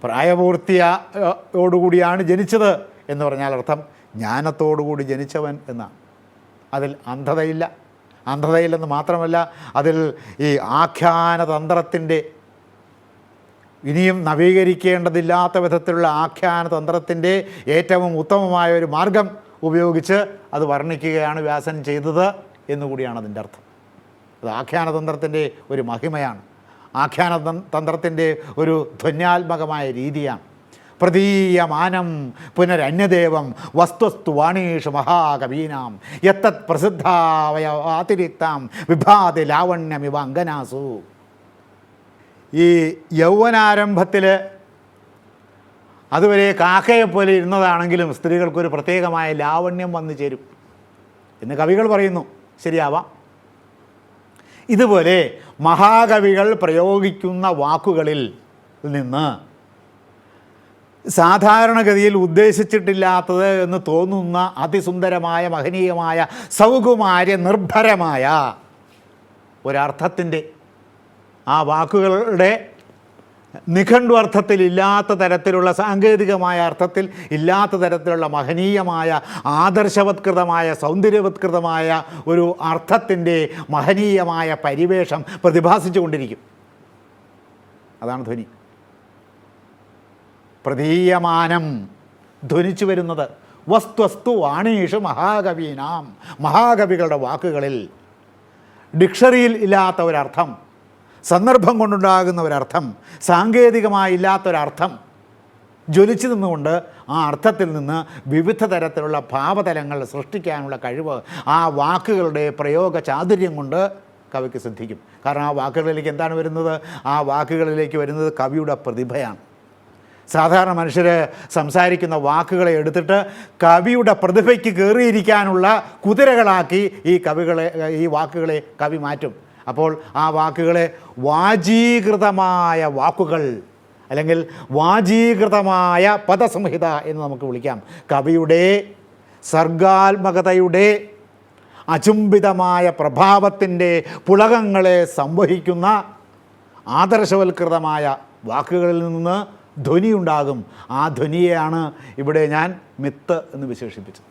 പ്രായപൂർത്തിയോടുകൂടിയാണ് ജനിച്ചത് എന്ന് പറഞ്ഞാൽ അർത്ഥം ജ്ഞാനത്തോടുകൂടി ജനിച്ചവൻ എന്നാണ്. അതിൽ അന്ധതയില്ലെന്ന് മാത്രമല്ല, അതിൽ ഈ ആഖ്യാനതന്ത്രത്തിൻ്റെ ഇനിയും നവീകരിക്കേണ്ടതില്ലാത്ത വിധത്തിലുള്ള ആഖ്യാനതന്ത്രത്തിൻ്റെ ഏറ്റവും ഉത്തമമായ ഒരു മാർഗം ഉപയോഗിച്ച് അത് വർണ്ണിക്കുകയാണ് വ്യാസൻ ചെയ്തത് എന്നുകൂടിയാണ് അതിൻ്റെ അർത്ഥം. അത് ആഖ്യാനതന്ത്രത്തിൻ്റെ ഒരു മഹിമയാണ്, ആഖ്യാനതന്ത്രത്തിൻ്റെ ഒരു ധ്വന്യാത്മകമായ രീതിയാണ്. പ്രതീയമാനം പുനരന്യദേവം വസ്തുസ്തു വാണീഷു മഹാകവീനാം യത്തത് പ്രസിദ്ധാവയവാതിരിക്താം വിഭാതി ലാവണ്യമിവ അങ്കനാസു. ഈ യൗവനാരംഭത്തിൽ അതുവരെ കാക്കയെപ്പോലെ ഇരുന്നതാണെങ്കിലും സ്ത്രീകൾക്കൊരു പ്രത്യേകമായ ലാവണ്യം വന്നു ചേരും എന്ന് കവികൾ പറയുന്നു. ശരിയാവാം. ഇതുപോലെ മഹാകവികൾ പ്രയോഗിക്കുന്ന വാക്കുകളിൽ നിന്ന് സാധാരണഗതിയിൽ ഉദ്ദേശിച്ചിട്ടില്ലാത്തത് എന്ന് തോന്നുന്ന അതിസുന്ദരമായ മഹനീയമായ സൗകുമാര്യ നിർഭരമായ ഒരർത്ഥത്തിൻ്റെ, ആ വാക്കുകളുടെ നിഘണ്ടു അർത്ഥത്തിൽ ഇല്ലാത്ത തരത്തിലുള്ള, സാങ്കേതികമായ അർത്ഥത്തിൽ ഇല്ലാത്ത തരത്തിലുള്ള മഹനീയമായ ആദർശവത്കൃതമായ സൗന്ദര്യവത്കൃതമായ ഒരു അർത്ഥത്തിൻ്റെ മഹനീയമായ പരിവേഷം പ്രതിഭാസിച്ചു കൊണ്ടിരിക്കും. അതാണ് ധ്വനി. പ്രതീയമാനം ധ്വനിച്ചു വരുന്നത് വസ്തു വാണീഷു മഹാകവീനാം, മഹാകവികളുടെ വാക്കുകളിൽ ഡിക്ഷണറിയിൽ ഇല്ലാത്ത ഒരർത്ഥം, സന്ദർഭം കൊണ്ടുണ്ടാകുന്ന ഒരർത്ഥം, സാങ്കേതികമായി ഇല്ലാത്തൊരർത്ഥം ജ്വലിച്ചു നിന്നുകൊണ്ട് ആ അർത്ഥത്തിൽ നിന്ന് വിവിധ തരത്തിലുള്ള ഭാവതലങ്ങൾ സൃഷ്ടിക്കാനുള്ള കഴിവ് ആ വാക്കുകളുടെ പ്രയോഗ ചാതുര്യം കൊണ്ട് കവിക്ക് സിദ്ധിക്കും. കാരണം ആ വാക്കുകളിലേക്ക് എന്താണ് വരുന്നത്? ആ വാക്കുകളിലേക്ക് വരുന്നത് കവിയുടെ പ്രതിഭയാണ്. സാധാരണ മനുഷ്യർ സംസാരിക്കുന്ന വാക്കുകളെ എടുത്തിട്ട് കവിയുടെ പ്രതിഭയ്ക്ക് കയറിയിരിക്കാനുള്ള കുതിരകളാക്കി ഈ വാക്കുകളെ കവി മാറ്റും. അപ്പോൾ ആ വാക്കുകളെ വാചീകൃതമായ വാക്കുകൾ അല്ലെങ്കിൽ വാചീകൃതമായ പദസംഹിത എന്ന് നമുക്ക് വിളിക്കാം. കവിയുടെ സർഗാത്മകതയുടെ അചുംബിതമായ പ്രഭാവത്തിൻ്റെ പുളകങ്ങളെ സംവഹിക്കുന്ന ആദർശവൽകൃതമായ വാക്കുകളിൽ നിന്ന് ധ്വനിയുണ്ടാകും. ആ ധ്വനിയെയാണ് ഇവിടെ ഞാൻ മിത്ത് എന്ന് വിശേഷിപ്പിച്ചത്.